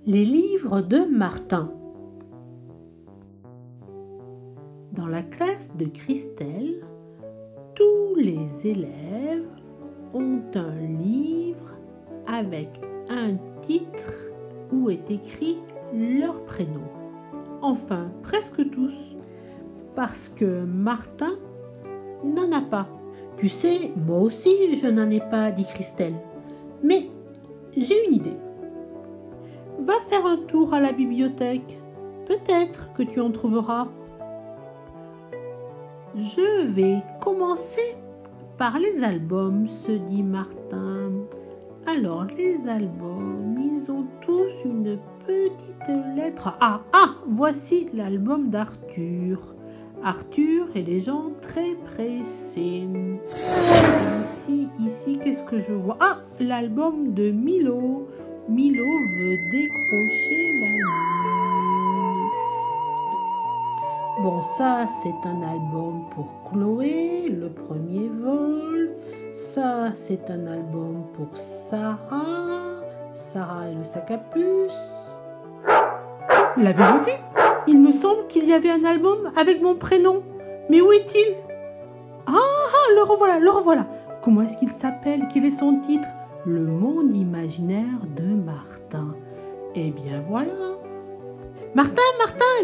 Les livres de Martin. Dans la classe de Christelle, tous les élèves ont un livre avec un titre où est écrit leur prénom. Enfin, presque tous, parce que Martin n'en a pas. Tu sais, moi aussi je n'en ai pas, dit Christelle. Mais j'ai une idée. Va faire un tour à la bibliothèque. Peut-être que tu en trouveras. Je vais commencer par les albums, se dit Martin. Alors, les albums, ils ont tous une petite lettre. Voici l'album d'Arthur. Arthur et les gens très pressés. Ici, qu'est-ce que je vois? L'album de Milo. Milo veut décrocher la lune. Bon, ça, c'est un album pour Chloé, le premier vol. Ça, c'est un album pour Sarah. Sarah et le sac à puce. L'avez-vous vu? Il me semble qu'il y avait un album avec mon prénom. Mais où est-il? Le revoilà. Comment est-ce qu'il s'appelle? Quel est son titre? Le monde imaginaire de Martin. Eh bien voilà. Martin,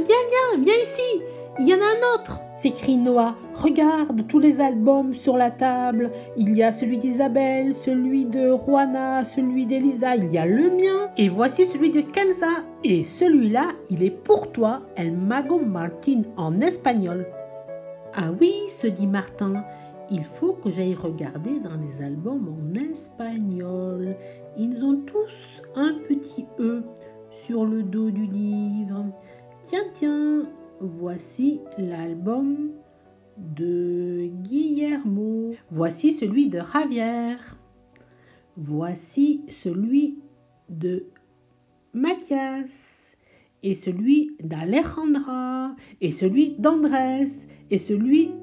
viens ici. Il y en a un autre, s'écrie Noah. Regarde tous les albums sur la table. Il y a celui d'Isabelle, celui de Juana, celui d'Elisa. Il y a le mien. Et voici celui de Kenza. Et celui-là, il est pour toi, El Mago Martin, en espagnol. Ah oui, se dit Martin. Il faut que j'aille regarder dans les albums en espagnol. Ils ont tous un petit E sur le dos du livre. Tiens, voici l'album de Guillermo. Voici celui de Javier. Voici celui de Mathias. Et celui d'Alejandra. Et celui d'Andrés. Et celui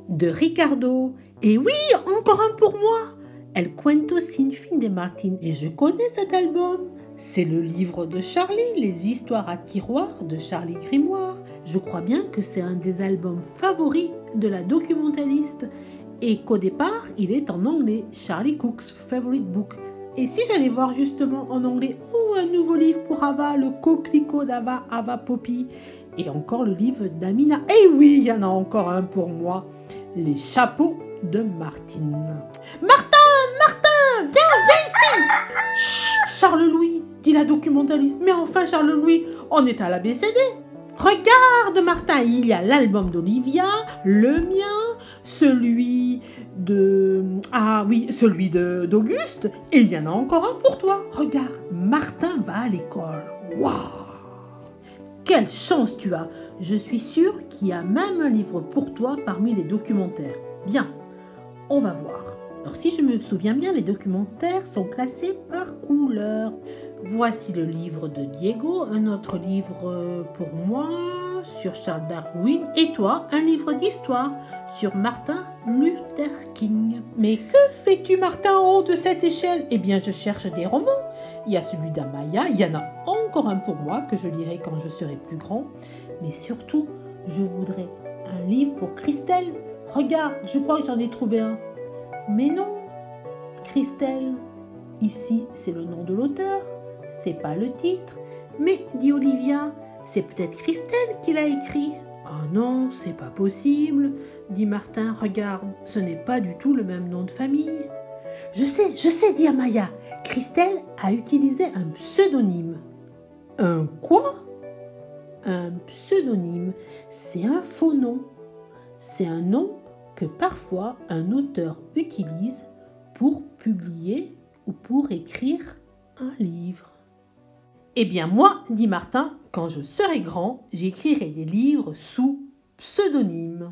de Ricardo. Et oui, encore un pour moi. El Cuento Sin Fin de Martin. Et je connais cet album. C'est le livre de Charlie, les histoires à tiroir de Charlie Grimoire. Je crois bien que c'est un des albums favoris de la documentaliste. Et qu'au départ, il est en anglais. Charlie Cook's Favorite Book. Et si j'allais voir justement en anglais, un nouveau livre pour Ava, le coquelicot d'Ava, Ava Poppy. Et encore le livre d'Amina. Et oui, il y en a encore un pour moi. Les chapeaux de Martine. Martin, viens ici. Chut, Charles-Louis, dit la documentaliste. Mais enfin, Charles-Louis, on est à l'ABCD. Regarde, Martin, il y a l'album d'Olivia, le mien, celui d'Auguste, et il y en a encore un pour toi. Regarde, Martin va à l'école. Waouh! Quelle chance tu as! Je suis sûre qu'il y a même un livre pour toi parmi les documentaires. Bien, on va voir. Alors si je me souviens bien, les documentaires sont classés par couleur. Voici le livre de Diego, un autre livre pour moi sur Charles Darwin, et toi, un livre d'histoire sur Martin Luther King. Mais que fais-tu, Martin, en haut de cette échelle? Eh bien, je cherche des romans. Il y a celui d'Amaya, il y en a encore un pour moi que je lirai quand je serai plus grand. Mais surtout, je voudrais un livre pour Christelle. Regarde, je crois que j'en ai trouvé un. Mais non, Christelle, ici c'est le nom de l'auteur, c'est pas le titre. Mais, dit Olivia, c'est peut-être Christelle qui l'a écrit. Ah non, c'est pas possible, dit Martin. Regarde, ce n'est pas du tout le même nom de famille. Je sais, dit Amaya. Christelle a utilisé un pseudonyme. Un quoi? Un pseudonyme, c'est un faux nom. C'est un nom que parfois un auteur utilise pour publier ou pour écrire un livre. Eh bien moi, dit Martin, quand je serai grand, j'écrirai des livres sous pseudonyme.